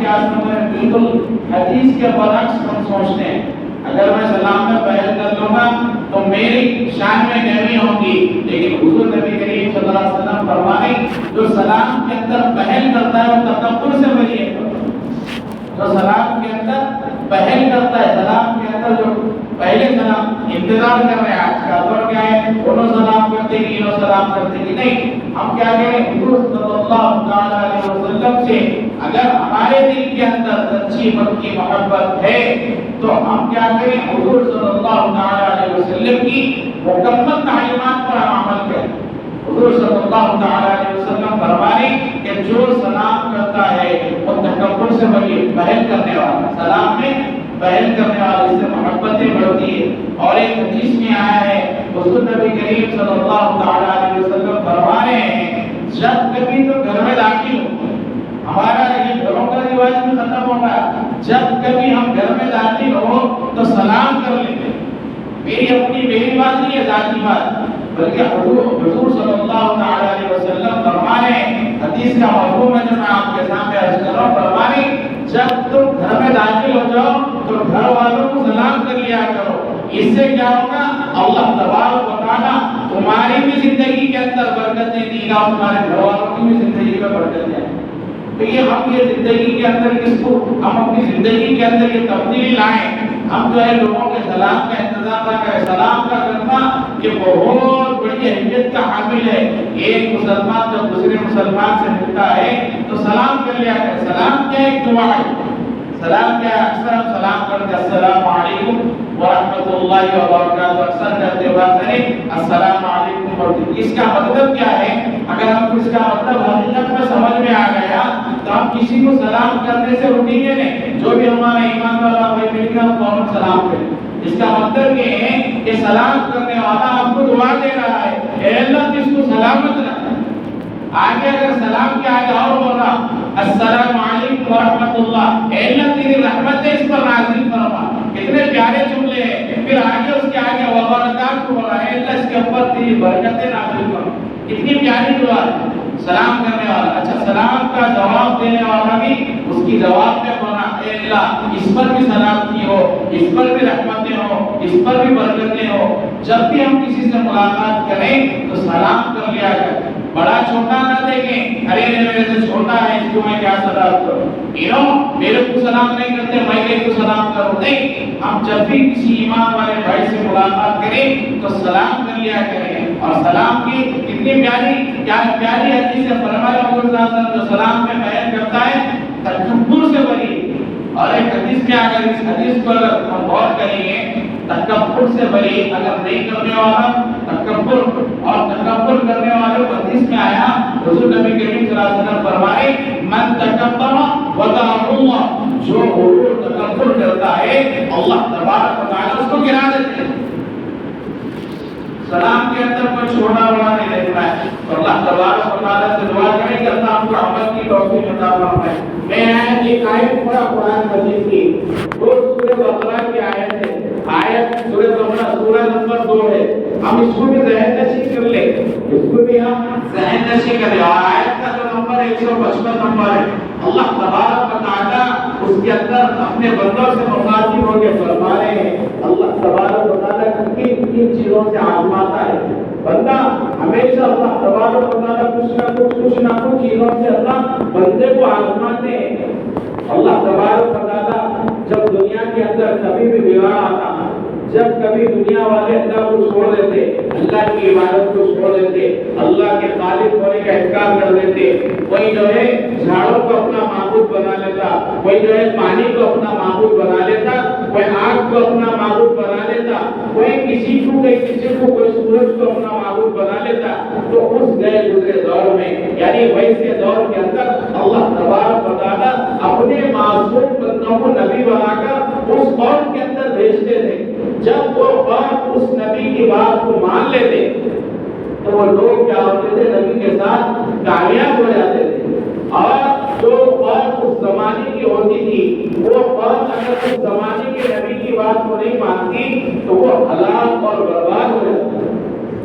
کے آسمان میں بالکل حدیث کے برعکس ہم سوچتے ہیں اگر میں سلام میں پہل کر لوں گا تو میری شان میں کمی ہوگی، لیکن حضور نبی کریم صلی اللہ علیہ وسلم فرمائے جو سلام کے اندر پہل کرتا ہے وہ تکبر سے بری ہے۔ جو سلام کے اندر پہل کرتا ہے، سلام کے اندر جو پہلے سلام انتظار کر رہے ہیں، آج کا دور کیا ہے انہوں سلام کرتے کہ انہوں سلام کرتے کہ نہیں، ہم کیا کہیں حضور صلی اللہ علیہ وسلم سے اگر ہمارے دل کے اندر سچی پکی محبت ہے تو ہم کیا کریں حضور صلی اللہ علیہ وسلم کی مکمل تعلیمات پر ہم عمل کریں۔ حضور صلی اللہ علیہ وسلم فرمائے کہ جو سلام کرتا ہے وہ تکبر سے بری پہل کرنے والا، سلام میں پہل کرنے والا، اس سے محبتیں بڑھتی ہے۔ اور ایک حدیث میں آیا ہے حضور نبی کریم صلی اللہ علیہ وسلم فرما رہے ہیں جب کبھی تو گھر میں داخل ہو، ہمارا یہ گھروں کا رواج بھی ختم ہوگا، جب کبھی ہم گھر میں داخل ہو تو سلام کر لیں۔ میری بات نہیں ہے ذاتی بات، بلکہ حضور صلی اللہ علیہ وسلم فرما رہے ہیں، حدیث کا مفہوم ہے جو میں آپ کے سامنے عرض کر رہا ہوں، فرما رہے ہیں جب تم گھر میں داخل ہو جاؤ تو گھر والوں کو سلام کر لیا کرو، اس سے کیا ہوگا اللہ تبارک و تعالیٰ تمہاری بھی زندگی کے اندر برکتیں دے گا، تمہارے گھر والوں کی بھی زندگی میں برکتیں دے گا۔ تو ہم یہ زندگی کے اندر اس کو ہم اپنی زندگی کے اندر یہ تبدیلی لائیں، ہم جو ہے لوگوں کے سلام کا انتظام نہ کریں۔ سلام کا کرنا یہ بہت بڑی اہمیت کا حامل ہے۔ ایک مسلمان جب دوسرے مسلمان سے ملتا ہے تو سلام کر لیا کرے۔ سلام کیا ایک دعا ہے، سلام کیا اکثر ہم سلام کرتے السلام علیکم ورحمۃ اللہ وبرکاتہ، اکثر کرتے بات کریں السلام علیکم پڑھتے۔ اس کا مطلب کیا ہے؟ اگر ہم اس کا مطلب حقیقت میں سمجھ میں آ گیا تو ہم کسی کو سلام کرنے سے رکیں گے نہیں، جو بھی ہمارا ایمان والا بھائی مل گیا ہم فوراً سلام کریں۔ اس کا مطلب یہ ہے کہ سلام کرنے والا ہم کو دعا دے رہا ہے اے اللہ جس کو سلامت رکھ۔ آگے اگر سلام کے آگے اور بول رہا السلام علیکم ورحمۃ اللہ، اے اللہ تیری رحمتیں اس پر نازل فرما، کتنے پیارے جملے ہیں۔ پھر آگے اس کے آگے وبرکاتہ بول رہا ہے اے اللہ اس کے اوپر تیری برکتیں نازل فرما، کتنی پیاری دعا ہے۔ سلام کرنے والا، اچھا سلام کا جواب دینے والا بھی اس کی جواب میں بولا اے اللہ اس پر بھی سلامتی ہو، اس پر بھی رحمتیں ہو، اس پر بھی برکتیں ہو۔ جب بھی ہم کسی سے ملاقات کریں تو سلام کر لیا کریں، بڑا چھوٹا نہ دیکھیں ارے میرے سے چھوٹا ہے اس کو میں کیا سلام کروں، میرے کو سلام نہیں کرتے میں میرے کو سلام کروں، نہیں، ہم جب بھی کسی ایمان والے بھائی سے ملاقات کریں تو سلام کر لیا کریں۔ اور سلام کی کتنی پیاری حدیث ہے، فرمایا حضور صلی اللہ علیہ وسلم جو سلام میں بیان کرتا ہے تکبر سے بری۔ اور ایک حدیث میں اگر اس حدیث پر ہم غور کریں گے تکبر سے بری اگر نہیں کرنے والا تکبر کرنے والے کو حدیث میں آیا حضور نبی کریم صلی اللہ علیہ وسلم فرمائے من تکبر وضع اللہ، جو تکبر کرتا ہے اللہ تبارک و تعالی اس کو گرا دیتے ہیں۔ سلام کے اندر کوئی چھوڑا ہوا نہیں دیکھنا ہے، تو اللہ تبارک و تعالی سے دعا کریں کہ اللہ ہم کو عمل کی توفیق عطا فرمائے۔ میں ایک آیت پڑھا قرآن مجید کی، وہ سورہ بقرہ کی آیت ہے، آیت سورہ بقرہ سورہ نمبر 2 ہے، ہم اس کو بھی ذہن نشین کر لیں، اس کو بھی ہم ذہن نشین کر لیں۔ آیت کا جو نمبر 155 نمبر ہے، اللہ تبارک و تعالی اس کے اندر اپنے بندوں سے مخاطب ہو کے فرما رہے ہیں، اللہ تبارک و تعالی کن چیزوں سے آزماتا ہے بندہ، ہمیشہ اللہ تبارک و تعالی کچھ نہ کچھ چیزوں سے اللہ بندے کو آزماتے ہیں۔ اللہ تبارک و تعالی جب دنیا کے اندر کبھی بھی بگاڑ آتا، جب کبھی دنیا والے اللہ کو چھوڑ دیتے، اللہ کی عبادت کو چھوڑ دیتے، اللہ کے خالق ہونے کا انکار کر دیتے، کوئی جو ہے جھاڑوں کو اپنا معبود بنا لیتا، کوئی جو ہے پانی کو اپنا معبود بنا لیتا، کوئی آگ کو اپنا معبود بنا لیتا، کوئی کسی کو کوئی سورج کو اپنا معبود بنا لیتا، تو اس گئے گزرے دور میں یعنی ویسے دور کے اندر اللہ تبارک و تعالی اپنے معصوم بندوں کو نبی بنا کر اس قوم کے اندر بھیجتے تھے۔ جب وہ قوم اس نبی کی بات کو مان لیتے تو وہ لوگ کیا ہوتے تھے، نبی کے ساتھ کامیاب ہو جاتے تھے۔ اور جو قوم اس زمانے کی ہوتی تھی وہ قوم اگر اس زمانے کے نبی کی بات کو نہیں مانتی تو وہ ہلاک اور برباد ہو جاتی۔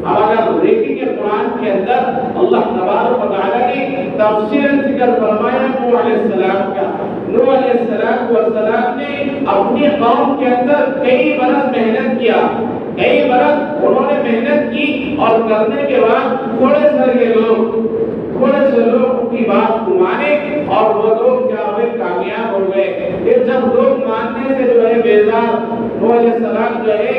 اب اگر دیکھیں گے قرآن کے اندر اللہ تبارک و تعالی نے تفصیلاً ذکر فرمایا نوح علیہ السلام کا۔ نوح والسلام نے اپنی قوم کے اندر کئی برس محنت کیا، کئی برس انہوں نے محنت کی، اور کرنے کے بعد تھوڑے سے لوگ ان کی بات کو مانے اور وہ لوگ کیا ہوئے، کامیاب ہو گئے۔ پھر جب لوگ ماننے سے جو ہے بیزار، نوح علیہ السلام جو ہے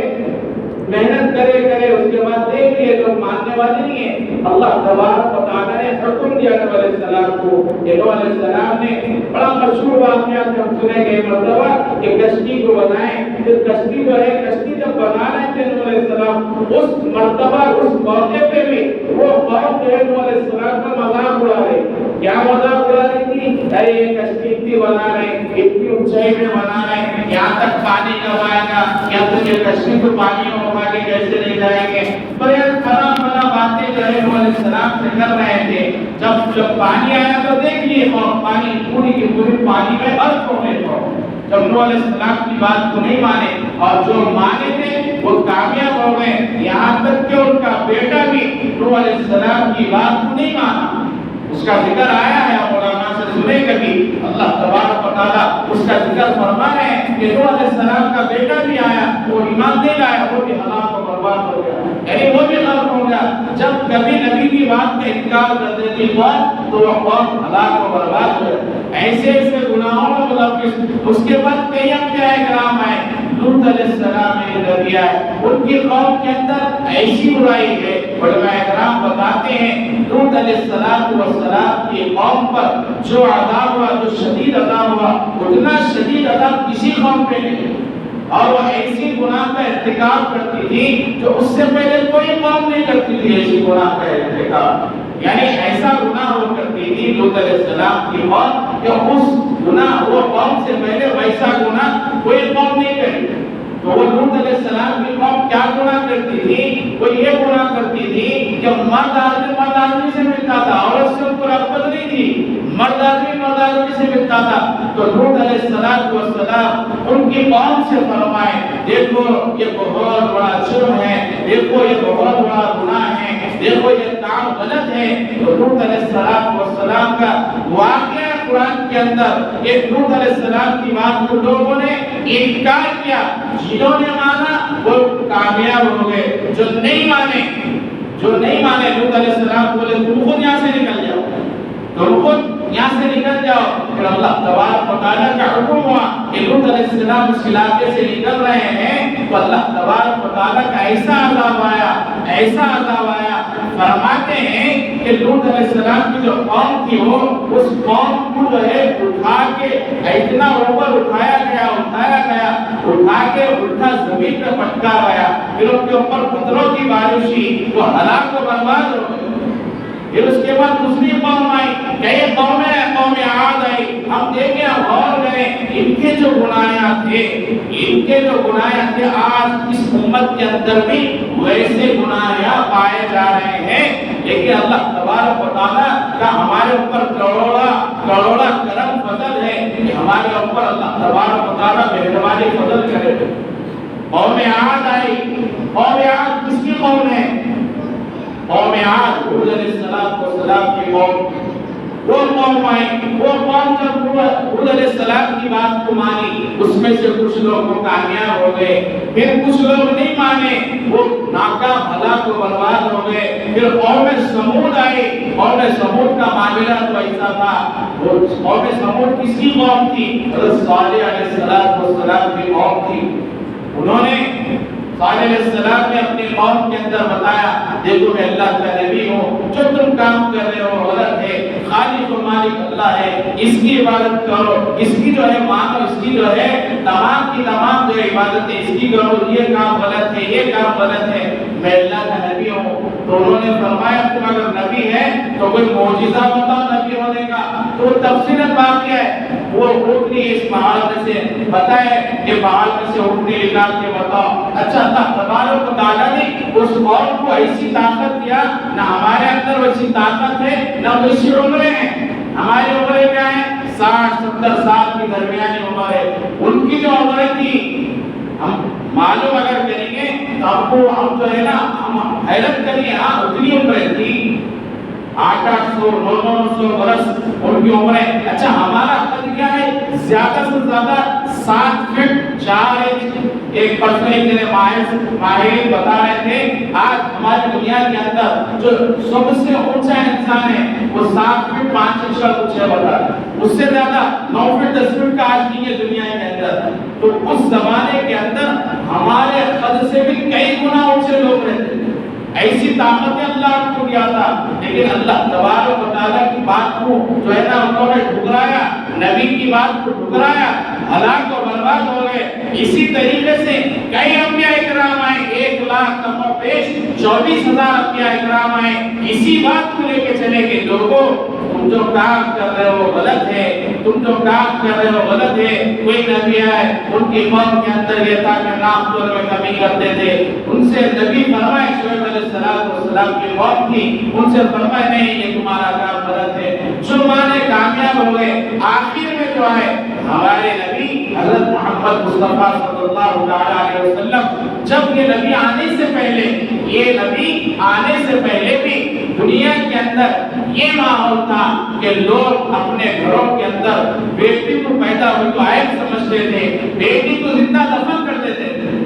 محنت کرے اس کے بعد دیکھ لیے لوگ ماننے والے نہیں ہیں، اللہ تبارک و تعالیٰ نے حکم دیا نوح علیہ السلام کو کہ نوح علیہ السلام نے بڑا مشہور واقعات ہم سنے گئے مرتبہ کہ کشتی کو بنائیں، پھر کشتی جو ہے، کشتی جب بنا رہے تھے نوح علیہ السلام، اس مرتبہ اس موقع پہ بھی وہ قوم جو ہے نوح علیہ السلام کا مذاق اڑا رہی، کیا مذاق اڑا رہی تھی؟ ارے یہ کشتی اتنی بنا رہے، اتنی اونچائی میں بنا رہے، یہاں تک پانی کب آئے گا، یا تو یہ کشتی کو پانی میں ہوگا کہ کیسے لے جائیں گے؟ پر یہ فلاں باتیں جو ہے نوح علیہ السلام سے کر رہے تھے۔ جب پانی آیا تو دیکھ لیے، اور پانی پوری کی پوری پانی میں غرق ہونے کو، جب نوح علیہ السلام کی بات کو نہیں مانے، اور جو مانے تھے وہ کامیاب ہو گئے، یہاں تک کہ ان کا بیٹا بھی نوح علیہ السلام کی بات کو نہیں مانا۔ اس کا ذکر آیا ہے، مولانا سے سنے کبھی، اللہ تبارک و تعالیٰ اس کا ذکر فرما رہے ہیں کہ نوح علیہ السلام کا بیٹا بھی آیا، وہ ایمان نہیں لایا، وہ بھی ہلاک و برباد ہو گیا، یعنی وہ بھی غرق ہو گیا۔ جب کبھی نبی کی بات کا انکار کر دیتی قوم تو وہ قوم ہلاک و برباد ہو گیا۔ ایسے گناہوں میں ملوث۔ اس کے بعد کئی انبیاء کرام آئے، لوط علیہ السلام ایک نبی آئے، ان کی قوم کے اندر ایسی برائی ہے، علماء کرام بتاتے ہیں لوط علیہ السلام کی قوم پر جو عذاب ہوا، جو شدید عذاب ہوا، اتنا شدید عذاب کسی قوم پہ نہیں، اور وہ ایسی گناہ کا ارتکاب کرتی تھی جو اس سے پہلے کوئی قوم نہیں کرتی تھی، ایسی گناہ کا ارتکاب، یعنی ایسا گناہ وہ کرتی تھی لوط علیہ السلام کی قوم کہ اس گناہ وہ قوم سے پہلے ویسا گناہ کوئی قوم نہیں کری۔ تو وہ لوط علیہ السلام کی قوم کیا گناہ کرتی تھی؟ وہ یہ گناہ کرتی تھی کہ مرد آدمی سے ملتا تھا، عورت سے ان کو رغبت نہیں تھی، مرد آدمی سے ملتا تھا۔ تو لوط علیہ السلام ان کی قوم سے فرمائے، دیکھو یہ بہت بڑا جرم ہے، دیکھو یہ بہت بڑا گناہ ہے، دیکھو یہ کام غلط ہے۔ تو لوط علیہ السلام کا واقعہ قرآن کے اندر، ایک لوط علیہ السلام کی بات کو لوگوں نے انکار کیا، جنہوں نے مانا وہ کامیاب ہو گئے، جو نہیں مانے لوط علیہ السلام بولے تم خود یہاں سے نکل جاؤ، تم خود یہاں سے نکل جاؤ۔ پھر اللہ تبارک و تعالیٰ کا حکم ہوا کہ لوط علیہ السلام اس علاقے سے نکل رہے ہیں، تو اللہ تبارک و تعالیٰ کا ایسا عذاب آیا، فرماتے ہیں کہ لوط علیہ السلام کی جو قوم تھی وہ اس قوم کو جو ہے اٹھا کے اتنا اوپر اٹھایا گیا، اٹھا کے الٹا زمین پہ پٹکا گیا، پھر ان کے اوپر پتھروں کی بارش ہوئی، وہ ہلاک و برباد ہو گئے۔ پھر اس کے بعد دوسری قوم آئی، کئی قوم عاد آئی، ہم دیکھیں غور کریں ان کے جو گناہ تھے آج اس امت کے اندر بھی ویسے گناہ پائے جا رہے ہیں، لیکن اللہ تبارک و تعالیٰ کا ہمارے اوپر کروڑا کرم فضل ہے کہ ہمارے اوپر اللہ تبارک و تعالیٰ مہربانی فضل کرے۔ قوم عاد آئی، قوم عاد کس کی قوم ہے؟ قوم عاد ہود علیہ السلام کی قوم، وہ قوم آئی، وہ قوم جب ہود علیہ السلام کی بات کو مانی، اس میں سے کچھ لوگ وہ کامیاب ہو گئے، پھر کچھ لوگ نہیں مانے، وہ ناکام ہلاک و برباد ہو گئے۔ پھر قوم سمود آئی، قوم سمود کا معاملہ تو ایسا تھا، وہ قوم سمود کس کی قوم تھی؟ حضرت صالح علیہ السلام کی قوم تھی۔ انہوں نے صالح علیہ السلام نے اپنی قوم کے اندر بتایا، دیکھو میں اللہ کا نبی ہوں، جو تم کام کر رہے ہو غلط ہے، خالق و مالک اللہ ہے، اس کی عبادت کرو، اس کی جو ہے مانو، اس کی جو ہے تمام کی تمام جو عبادتیں اس کی کرو، یہ کام غلط ہے، یہ کام غلط ہے، میں اللہ کا نبی ہوں۔ تو انہوں نے فرمایا تم اگر نبی ہے تو کوئی معجزہ بتاؤ نبی ہونے کا، تو تفصیلاً واقعہ ہے، وہ اٹھنی اس پہاڑ میں سے بتائے کہ پہاڑ میں سے اٹھنی نکال کے بتاؤ۔ اچھا اللہ تبارک و تعالیٰ نے اس قوم کو ایسی طاقت دیا، نہ ہمارے اندر ویسی طاقت ہے نہ ویسی عمریں ہیں، ہماری عمریں کیا ہیں؟ 60-70 سال کی درمیانی عمر ہے، ان کی جو عمریں تھی ہم معلوم اگر کریں گے تو آپ کو ہم جو ہے نا ہم حیرت کریے، ہاں اتنی عمریں تھی 800-900 برس ان کی عمریں۔ اچھا ہمارا قد کیا ہے؟ زیادہ سے زیادہ 7 فٹ 4 انچ ایک پرسن کے ماہرین بتا رہے تھے آج ہماری دنیا کے اندر جو سب سے اونچا انسان ہے وہ 7 فٹ 5 انچ کا کچھ ہے بتا رہے ہیں، اس سے زیادہ 9 فٹ 10 فٹ کا آج نہیں ہے دنیا کے اندر۔ تو اس زمانے کے اندر ہمارے قد سے بھی کئی گنا اونچے لوگ رہتے تھے، ایسی طاقت اللہ کو دیا تھا، لیکن اللہ تبارک و تعالیٰ کی بات کو جو ہے نا انہوں نے ٹھکرایا، نبی کی بات کو ٹھکرایا، ہلاک و برباد ہو گئے۔ اسی طریقے سے کئی انبیاء اکرام آئے، 1 لاکھ کم و بیش 24,000 انبیاء اکرام آئے، اسی بات کو لے کے چلے کہ لوگوں تم جو کام کر رہے ہو غلط ہے، تم جو کام کر رہے ہو غلط ہے۔ کوئی نبی آئے، ان کی قوم کے اندر یہ تھا کہ نام دور میں کمی کرتے تھے، ان سے نبی فرمائے شعیب علیہ السلام کی قوم تھی، ان سے فرمائے نہیں یہ تمہارا کام غلط ہے، جو مانے کامیاب ہو گئے۔ آخر میں جو ہے ہمارے نبی حضرت محمد مصطفیٰ صلی اللہ علیہ وسلم، جب یہ نبی آنے سے پہلے، یہ نبی آنے سے پہلے بھی دنیا کے اندر یہ ماحول تھا کہ لوگ اپنے گھروں کے اندر بیٹی کو پیدا ہوئی تو عیب سمجھتے تھے، بیٹی کو زندہ دفن کر دیتے تھے،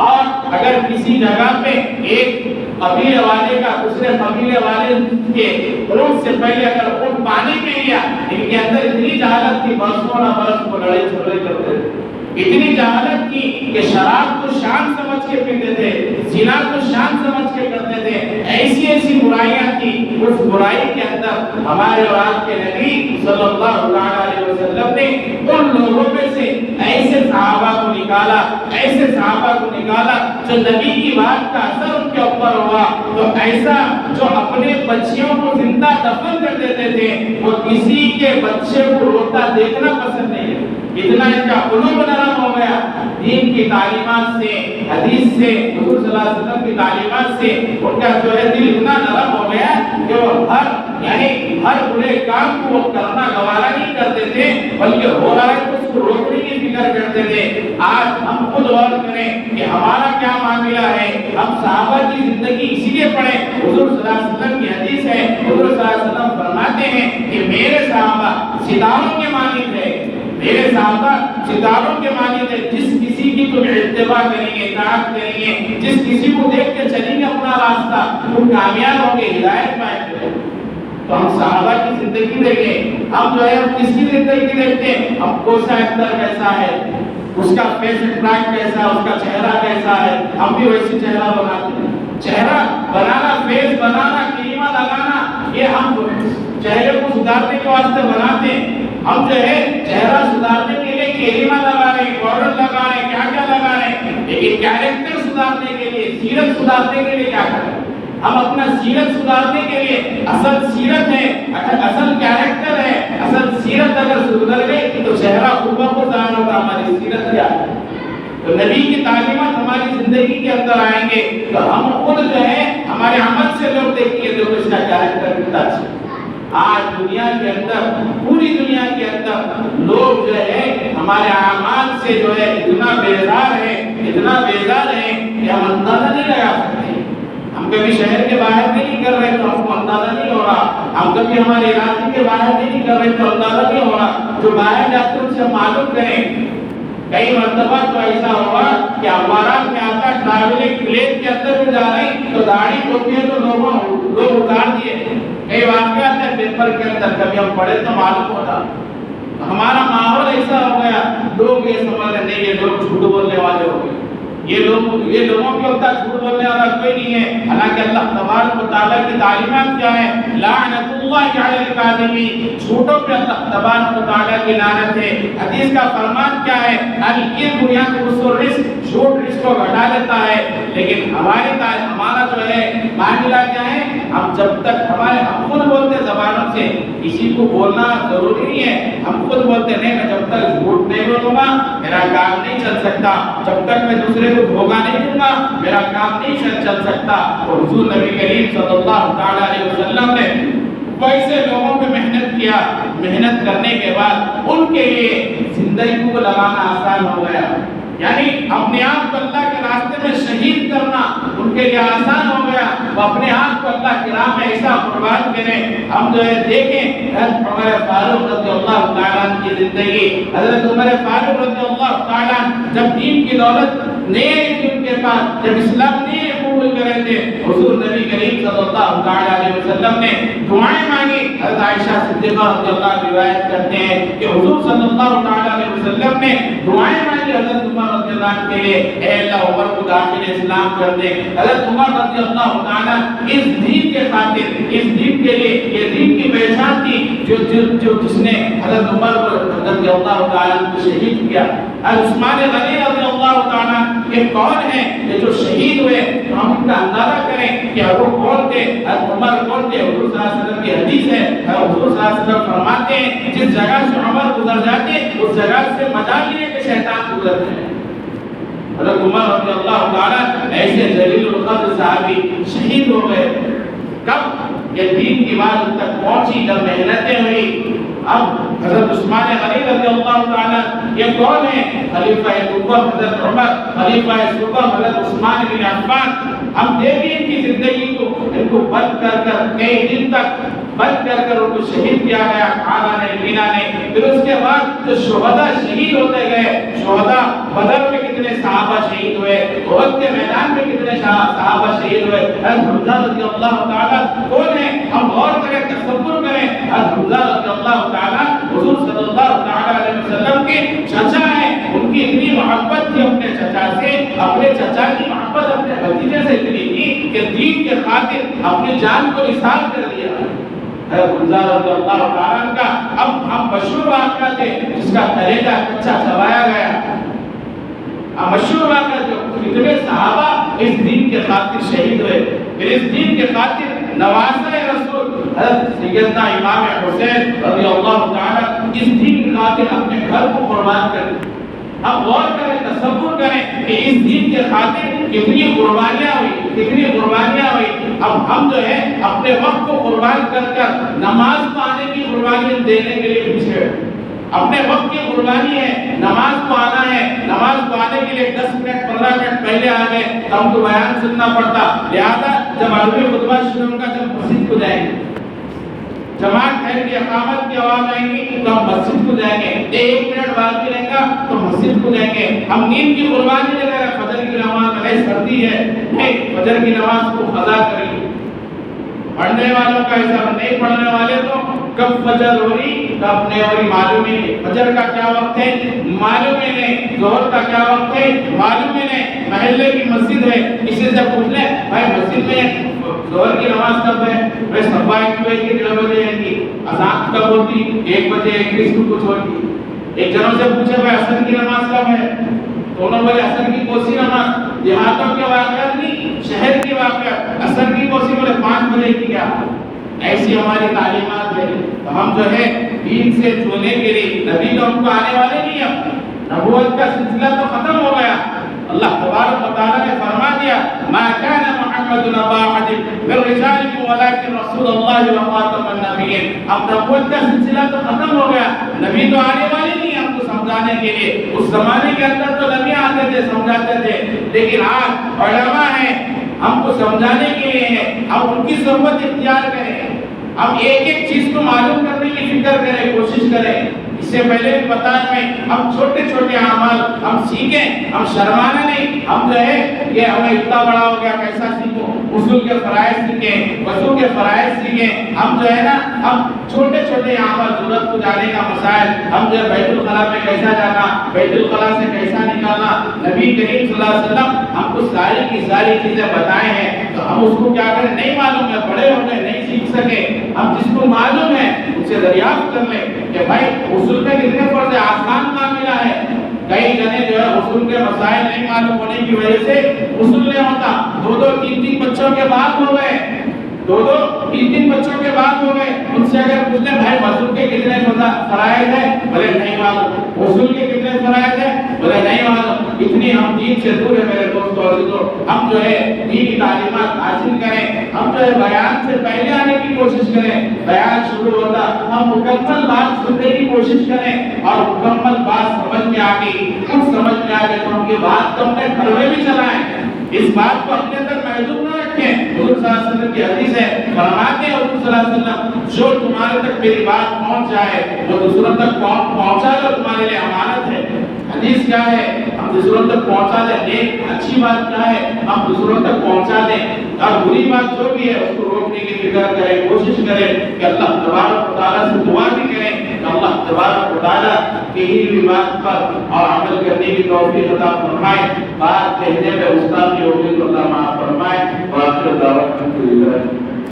اور اگر کسی جگہ پہ ایک قبیلے والے کا دوسرے قبیلے والے کے اونٹ سے پہلے اگر اونٹ پانی پی لیا، ان کے اندر اتنی جہالت تھی برسوں نہ برس کو لڑائی جھگڑے کرتے تھے، اتنی جہالت کی کہ شراب کو شان سمجھ کے پیتے تھے، زنا کو شان سمجھ کے کرتے تھے، ایسی ایسی برائیاں تھی۔ اس برائی کے اندر ہمارے اور آپ کے نبی صلی اللہ علیہ وسلم نے ان لوگوں میں سے ایسے صحابہ کو نکالا، ایسے صحابہ کو نکالا جو نبی کی بات کا اثر ان کے اوپر ہوا، تو ایسا جو اپنے بچیوں کو زندہ دفن کر دیتے تھے، وہ کسی کے بچے کو روتا دیکھنا پسند نہیں ہے۔ اتنا ان کا قلوب نرم ہو گیا دین کی تعلیمات سے، حدیث سے، حضور صلی اللہ علیہ وسلم کی تعلیمات سے، ان کا جو ہے دل اتنا نرم ہو گیا کہ وہ ہر برے کام کو وہ کرنا گوارا نہیں کرتے تھے، بلکہ ہو رہا ہے تو اس کو روکنے کی فکر کرتے تھے۔ آج ہم خود غور کریں کہ ہمارا کیا معاملہ ہے، ہم صحابہ کی زندگی اسی لیے پڑھیں، حضور صلی اللہ علیہ وسلم کی حدیث ہے، حضور صلی اللہ علیہ وسلم فرماتے ہیں کہ میرے صحابہ ستاروں کے مانند ہے، میرے صحابہ ستاروں کے مانند ہے، جس کسی کی تم اتباع کریں گے، اطاعت کریں گے، جس کسی کو دیکھ کے چلیں گے اپنا راستہ، تم کامیاب ہوں گے، ہدایت پائیں گے۔ تو ہم صحابہ کی زندگی دیکھیں، ہم جو ہے ہم کس کی زندگی دیکھتے ہیں، ہم کوسا اختر کیسا ہے، اس کا فیس اٹریکٹ کیسا ہے، اس کا چہرہ کیسا ہے، ہم بھی ویسی چہرہ بناتے ہیں۔ چہرہ بنانا، فیس بنانا، کریمہ لگانا، یہ ہم چہرے کو سدھارنے کے واسطے بناتے ہیں۔ ہم جو ہے چہرہ سدھارنے کے لیے کریمہ لگا رہے ہیں، پاؤڈر لگا رہے ہیں، کیا کیا لگا رہے ہیں، لیکن کیریکٹر سدھارنے کے لیے، سیرت سدھارنے کے لیے کیا کریں؟ ہم اپنا سیرت سدھارنے کے لیے، اصل سیرت ہے، اصل کیریکٹر ہے، اصل سیرت اگر سدھر گئی تو چہرہ خود بخود ظاہر ہوگا ہماری سیرت کیا ہے۔ تو نبی کی تعلیمات ہماری زندگی کے اندر آئیں گے تو ہم خود جو ہے ہمارے عمل سے لوگ دیکھیں گے جو اس کا کیریکٹر کتنا اچھا ہے۔ آج دنیا کے اندر، پوری دنیا کے اندر لوگ جو ہے ہمارے اعمال سے جو ہے اتنا بیزار ہے، اتنا بیزار ہے کہ ہم اندازہ نہیں لگا سکتے۔ ہم کبھی شہر کے باہر نہیں کر رہے تو ہم کو اندازہ نہیں ہو رہا، ہم کبھی ہمارے علاقے کے باہر نہیں کر رہے تو اندازہ نہیں ہو رہا، جو باہر جاتے ہیں ان سے معلوم کریں۔ کئی مرتبہ تو ایسا ہوا کہ ہمارا کیا تھا ٹریولنگ پلین کے اندر بھی جا رہے ہیں تو داڑھی ٹوپی ہے تو لوگ اتار دیے۔ کئی واقعات ہیں پیپر کے اندر، کبھی ہم پڑھے تو معلوم ہوتا۔ ہمارا ماحول ایسا ہو گیا، لوگ یہ سمجھ رہے نہیں، یہ لوگ جھوٹ بولنے والے ہو گئے، یہ لوگوں کے ہوتا جھوٹ بولنے والا کوئی نہیں ہے۔ حالانکہ اللہ تبارک و تعالیٰ کی تعلیمات کیا ہے؟ لعنت اللہ علی الکاذبین، جھوٹوں پہ اللہ تبارک و تعالیٰ کی لعنت ہے۔ حدیث کا فرمان کیا ہے؟ الکذب ینقص الرزق، جھوٹ رزق کو گھٹا دیتا ہے۔ لیکن ہمارا جو ہے معاملہ کیا ہے؟ ہم جب تک ہم خود بولتے زبانوں سے، کسی کو بولنا ضروری نہیں ہے، ہم خود بولتے نہیں میں جب تک جھوٹ نہیں بولوں گا میرا کام نہیں چل سکتا، جب تک میں دوسرے کو دھوکہ نہیں دوں گا میرا کام نہیں چل سکتا۔ اور حضور نبی کریم صلی اللہ علیہ وسلم نے ویسے لوگوں پہ محنت کیا، محنت کرنے کے بعد ان کے لیے زندگی کو لگانا آسان ہو گیا۔ یعنی اپنے آپ کو اللہ کے راستے میں شہید کرنا ان کے لیے آسان ہو گیا. وہ اپنے آپ کو اللہ کی راہ میں ایسا قربان کریں. ہم جو ہے دیکھیں حضرت عمر فاروق رضی اللہ تعالیٰ عنہ کی زندگی. حضرت عمر فاروق رضی اللہ تعالیٰ عنہ جب دین کی دولت نہیں تھی ان کے پاس، جب اسلام نہیں قبول کرے تھے، حضور نبی کریم صلی اللہ تعالیٰ علیہ وسلم نے دعائیں مانگی. حضرت عائشہ صدیقہ رضی اللہ عنہ روایت کرتے ہیں کہ حضور صلی اللہ تعالیٰ علیہ وسلم نے دعائیں مانگی حضرت عمر رضی اللہ عنہ کے لیے، اے اللہ عمر کو داخل اسلام کر دے. حضرت عمر رضی اللہ تعالیٰ اس دین کے خاطر، اس دین کے لیے، یہ دین کی پہچان تھی جو جس نے حضرت عمر رضی اللہ تعالیٰ کو شہید کیا. عثمان غنی رضی اللہ تعالیٰ یہ کون ہیں یہ جو شہید ہوئے؟ تو ہم ان کا اندازہ کریں کہ وہ کون تھے. حضرت عمر کون تھے؟ حضور صلی اللہ علیہ وسلم کی حدیث ہے، حضور صلی اللہ علیہ وسلم فرماتے ہیں جس جگہ سے عمر گزر جاتے اس جگہ سے مجال لیے کہ شیطان گزرتے ہیں. حضرت عمر رضی اللہ تعالیٰ ایسے جلیل القدر صحابی شہید ہو گئے. کب یہ دین کی بات ان تک پہنچی؟ جب محنتیں ہوئی. اب حضرت عثمان غنی رضی اللہ تعالیٰ یہ کون ہے؟ خلیفہ دوم حضرت عمر، خلیفہ دوم حضرت عثمان بن عفان. ہم دیکھیں ان کی زندگی کو، ان کو بند کر کر کئی دن تک بند کر کر ان کو شہید کیا گیا، کھانا نہیں پینا نہیں. پھر اس کے بعد جو شہداء شہید ہوتے گئے، شہداء بدر میں کتنے صحابہ شہید ہوئے، احد کے میدان میں کتنے صحابہ شہید ہوئے. حضرت حمزہ رضی اللہ تعالیٰ کون ہے؟ ہم غور کریں، تصور کریں. حضرت حمزہ رضی اللہ تعالیٰ حضور صلی اللہ تعالیٰ علیہ وسلم کے چچا ہیں. ان کی اتنی محبت تھی اپنے چچا سے، اپنے چچا کی محبت اپنے بھتیجے سے اتنی تھی کہ دین کے خاطر اپنی جان کو نثار کر دیا. حضرت حمزہ رضی اللہ تعالیٰ کا اب ہم مشہور واقعہ تھے جس کا کلیجہ کچا چبایا گیا. مشہور واقعہ جو اتنے صحابہ اس دین کے خاطر شہید ہوئے. پھر اس دین کے خاطر نواسۂ رسول حضرت سیدنا امام حسین رضی اللہ تعالیٰ اس دین کے خاطر اپنے گھر کو قربان کر دی. اب غور کریں، تصور کریں کہ اس دین کے خاطر کتنی قربانیاں ہوئی، کتنی قربانیاں ہوئی. اب ہم جو ہے اپنے وقت کو قربان کر کر نماز پانے کی قربانی دینے کے لیے پیچھے. اپنے وقت کی قربانی ہے، نماز کو آنا ہے. نماز کو آنے کے لیے 10 منٹ 15 منٹ پہلے آ گئے تو ہم کو بیان سننا پڑتا. لہذا جب عربی خطبہ شروع ہوگا جب مسجد کو جائیں گے، جماعت ٹھہر کی اقامت کی آواز آئیں گی تو ہم مسجد کو جائیں گے. 1 منٹ باقی رہے گا تو مسجد کو جائیں گے. ہم نیند کی قربانی لے رہے ہیں. فجر کی نماز میں سردی ہے، نہیں، فجر کی نماز کو قضا کریں. پڑھنے والوں کا حساب نہیں، پڑھنے والے تو کب فجر ہو رہی کب نہیں ہو رہی معلوم ہی نہیں. فجر کا کیا وقت ہے معلوم ہی نہیں، ظہر کا کیا وقت ہے معلوم ہی نہیں. محلے کی مسجد ہے، کسی سے پوچھ لیں بھائی مسجد میں ظہر کی نماز کب ہے؟ بھائی صبح 1 بجے کی 1:30 بجے ہے کی اذان کب ہوتی؟ 1 بجے 21 کو کچھ ہوتی. ایک جنوں سے پوچھے بھائی عصر کی نماز کب ہے؟ دونوں بولے عصر کی کوسی نماز. دیہاتوں کے واقعات نہیں، شہر کی واقعات. عصر کی کوسی بولے 5 بجے کی کیا. ایسی ہماری تعلیمات ہے. تو ہم جو ہے دین سے چھونے کے لیے نبی تو ہم کو آنے والے نہیں ہیں. نبوت کا سلسلہ تو ختم ہو گیا. اللہ تبارک و تعالی نے فرما دیا ما كان محمد ابا احد من رجالكم ولكن رسول الله وخاتم النبيين. اب نبوت کا سلسلہ تو ختم ہو گیا. نبی تو آنے والے نہیں ہم کو سمجھانے کے لیے. اس زمانے کے اندر تو نبی آتے تھے سمجھاتے تھے، لیکن آج علماء ہیں ہم کو سمجھانے کے لیے ہیں. ہم ان کی صحبت اختیار کریں. ہم ایک ایک چیز کو معلوم کرنے کی فکر کریں، کوشش کریں. اس سے پہلے بھی بتایا میں ہم چھوٹے چھوٹے اعمال ہم سیکھیں. ہم شرمانا نہیں. ہم جو ہے یہ ہمیں اتنا بڑا ہو گیا کیسا سیکھو، اصول کے فرائض سیکھیں، وضو کے فرائض سیکھیں. ہم جو ہے نا ہم چھوٹے چھوٹے اعمال ضرورت کو جانے کا مسائل، ہم جو ہے بیت الخلا میں کیسا جانا، بیت الخلا سے کیسا نکالنا. نبی کریم صلی اللہ علیہ وسلم ہم کو ساری کی ساری چیزیں بتائے ہیں. تو ہم اس کو کیا کریں نہیں معلوم ہے، بڑے ہو گئے نہیں سیکھ سکے. ہم جس کو معلوم ہے اس سے دریافت کر لیں کہ بھائی اصول میں کتنے فرض ہے. آسان معاملہ ہے. کئی جنے جو ہے اصول کے مسائل نہیں معلوم ہونے کی وجہ سے اصول نہیں ہوتا. 2 3 بچوں کے بعد ہو گئے، 2 3 بچوں کے بعد ہو گئے. ان سے اگر پوچھیں بھائی وضو کے کتنے فرائض ہیں، بولے نہیں معلوم. اصول کے کتنے فرائض ہیں، بولے نہیں معلوم. اتنی ہم دین سے دور ہے میرے دوستوں اور عزیزوں. ہم جو ہے دین کی تعلیمات حاصل کریں. ہم جو ہے بیان سے پہلے آنے کی کوشش کریں. بیان شروع ہوتا ہم مکمل بات سننے کی کوشش کریں اور مکمل بات سمجھ میں آ گئی، کچھ سمجھ میں آ گئے تو ہم بات کو اپنے اندر محدود نہ رکھیں. حضور صلی اللہ علیہ وسلم کی حدیث ہے, فرماتے ہیں حضور صلی اللہ علیہ وسلم جو تمہارے تک میری بات پہنچ جائے وہ دوسروں تک پہنچا دو, تمہارے لیے امانت ہے. حدیث کیا ہے؟ ہم دوسروں تک پہنچا دیں. نیک اچھی بات کیا ہے؟ ہم دوسروں تک پہنچا دیں. اور بری بات جو بھی ہے اس کو روکنے کی فکر کریں, کوشش کریں کہ اللہ تبارک و تعالیٰ سے دعا بھی کریں کہ اللہ تبارک و تعالیٰ کہی ہوئی بات پر اور عمل کرنے کی توفیق عطا فرمائے. بات کہنے میں گستاخی ہوگی تو اللہ معاف فرمائے. وآخر دعوانا الحمدللہ.